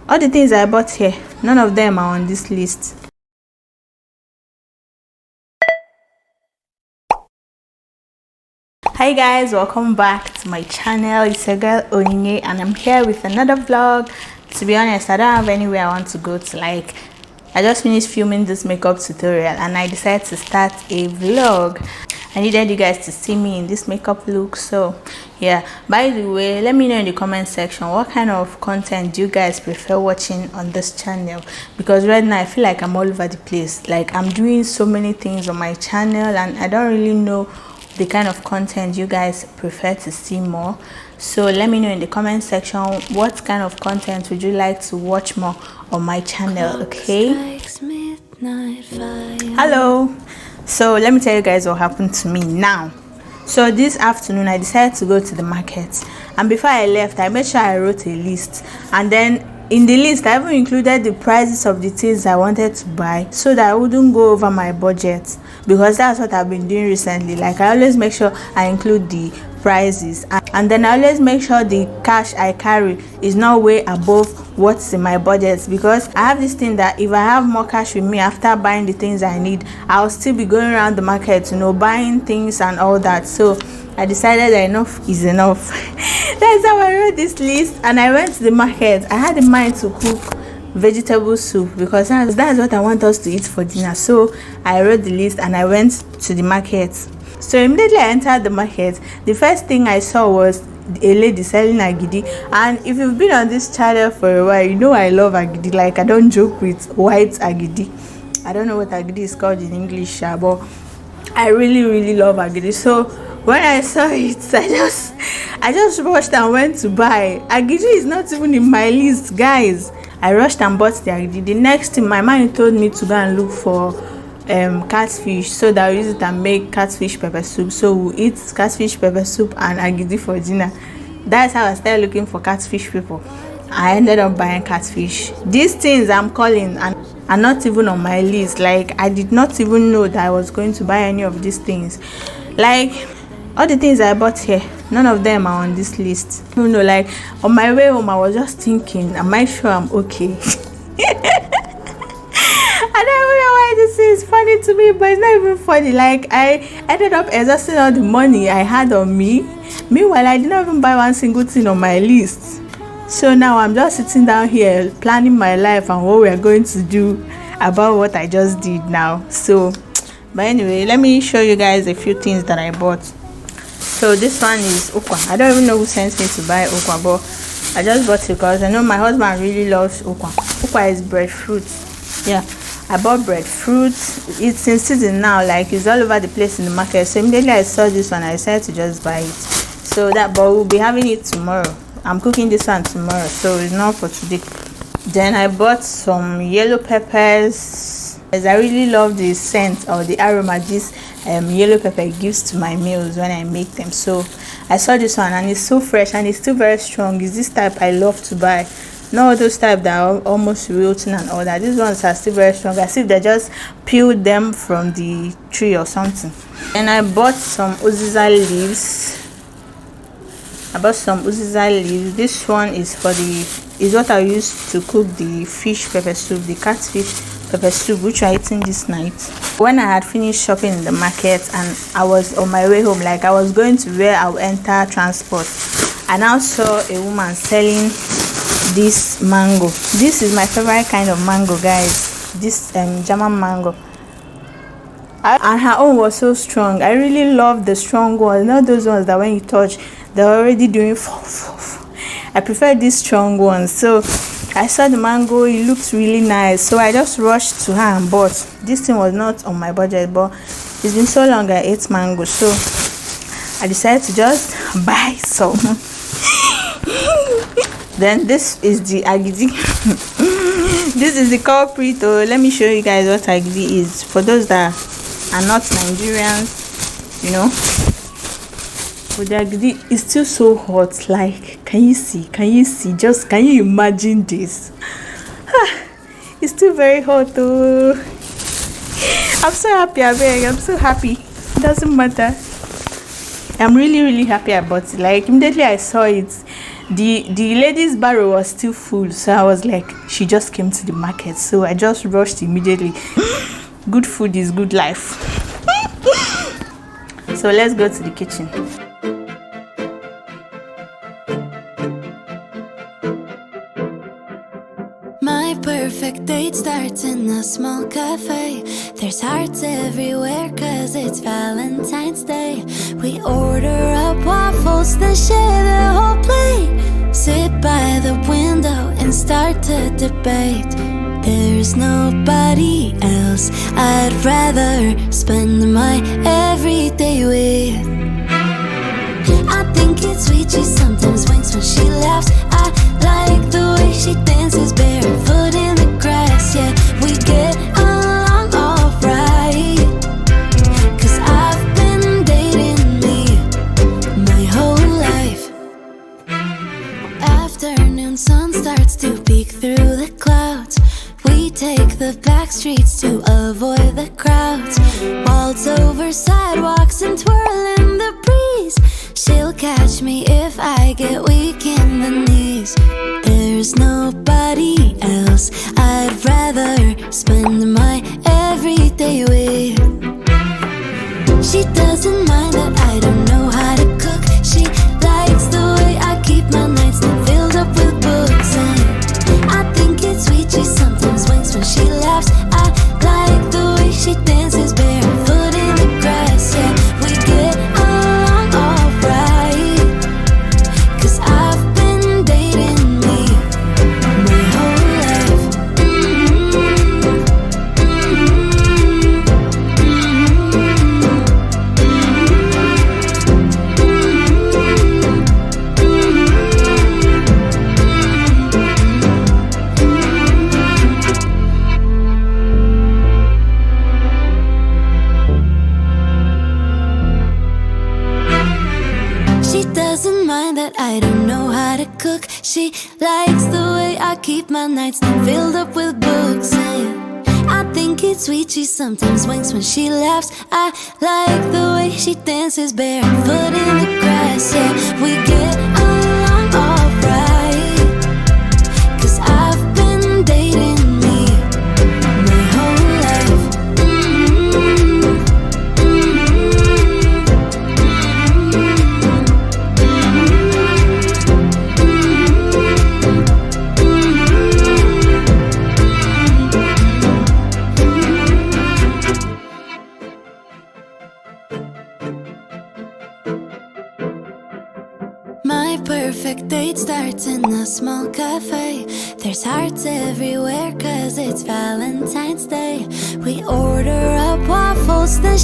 All the things I bought here, none of them are on this list. Hi guys, welcome back to my channel. It's your girl Onyii and I'm here with another vlog. To be honest, I don't have anywhere I want to go to. Like, I just finished filming this makeup tutorial and I decided to start a vlog. I needed you guys to see me in this makeup look. So yeah, by the way, let me know in the comment section what kind of content do you guys prefer watching on this channel, because right now I feel like I'm all over the place. Like, I'm doing so many things on my channel and I don't really know the kind of content you guys prefer to see more. So let me know in the comment section what kind of content would you like to watch more on my channel. Okay, hello. So let me tell you guys what happened to me now. So this afternoon I decided to go to the market, and before I left I made sure I wrote a list, and then in the list I even included the prices of the things I wanted to buy so that I wouldn't go over my budget, because that's what I've been doing recently. Like, I always make sure I include the prices, and then I always make sure the cash I carry is not way above what's in my budget, because I have this thing that if I have more cash with me after buying the things I need, I'll still be going around the market, you know, buying things and all that. So I decided that enough is enough. That's how I wrote this list, and I went to the market. I had in mind to cook vegetable soup because that's what I want us to eat for dinner. So I wrote the list and I went to the market. So immediately I entered the market, the first thing I saw was a lady selling agidi. And if you've been on this channel for a while, you know I love agidi. Like, I don't joke with white agidi. I don't know what agidi is called in English, but I really love agidi. So when I saw it, I just rushed and went to buy. Agidi is not even in my list, guys. I rushed and bought the agidi. The next thing, my mind told me to go and look for catfish, so that we use it and make catfish pepper soup. So we'll eat catfish pepper soup and agidi for dinner. That's how I started looking for catfish people. I ended up buying catfish. These things I'm calling and are not even on my list. Like, I did not even know that I was going to buy any of these things. Like, all the things I bought here, none of them are on this list. You know, like, on my way home I was just thinking, am I sure I'm okay? I don't know why this is funny to me, but it's not even funny. Like, I ended up exhausting all the money I had on me. Meanwhile, I did not even buy one single thing on my list. So now I'm just sitting down here planning my life and what we're going to do about what I just did now. So, but anyway, let me show you guys a few things that I bought. So this one is okwa. I don't even know who sent me to buy okwa, but I just bought it because I know my husband really loves okwa. Okwa is breadfruit. Yeah, I bought breadfruit. It's in season now, like it's all over the place in the market. So immediately I saw this one, I decided to just buy it. So that, but we'll be having it tomorrow. I'm cooking this one tomorrow, so it's not for today. Then I bought some yellow peppers, as I really love the scent or the aroma this yellow pepper gives to my meals when I make them. So I saw this one and it's so fresh and it's still very strong. It's this type I love to buy, not those type that are almost wilting and all that. These ones are still very strong, as if they just peeled them from the tree or something. And I bought some uziza leaves. This one is what I use to cook the fish pepper soup, the catfish pepper soup, which I eating this night. When I had finished shopping in the market and I was on my way home, like I was going to where I'll enter transport, I now saw a woman selling this mango. This is my favorite kind of mango, guys. This German mango. And her own was so strong. I really love the strong ones, not those ones that when you touch they're already doing I prefer these strong ones. So I saw the mango, it looks really nice, so I just rushed to her and bought. This thing was not on my budget, but it's been so long I ate mango, so I decided to just buy some. Then this is the agidi. This is the culprit. Let me show you guys what agidi is for those that are not Nigerians, you know. But the agidi is still so hot. Like, can you see, just can you imagine this? It's still very hot though. I'm so happy, I'm so happy. It doesn't matter. I'm really happy about it. Like, immediately I saw it, the lady's barrow was still full, so I was like, she just came to the market, so I just rushed immediately. Good food is good life. So let's go to the kitchen. My perfect date starts in a small cafe. There's hearts everywhere cause it's Valentine's Day. We order up waffles, then share the whole plate. Sit by the window and start to debate. There's nobody else I'd rather spend my everyday with. I think it's sweet, she sometimes winks when she laughs. I like the way she dances barefoot in the grass. Yeah, we get along alright, cause I've been dating me my whole life. Afternoon sun starts to peek through the clouds. We take the back streets to avoid the crowds. Waltz over sidewalks and twirl in the breeze. She'll catch me if I get weak in the knees. There's nobody else I'd rather spend my everyday with. She doesn't mind that I don't know how to cook. She likes the way I keep my nightstand filled up with books. And I think it's sweet, she sometimes winks when she laughs. I like the way she dances barefoot in the grass. Yeah, we get along alright, cause I've been dating me my whole life. She doesn't mind that I don't know how to cook. She likes the way I keep my nightstand filled up with books. And I think it's sweet, she sometimes winks when she laughs. I like the way she dances barefoot in the grass. Yeah, we get along alright, cause I've been dating me my whole life. My perfect date starts in a small cafe. There's hearts everywhere cause it's Valentine's Day. We order up waffles, then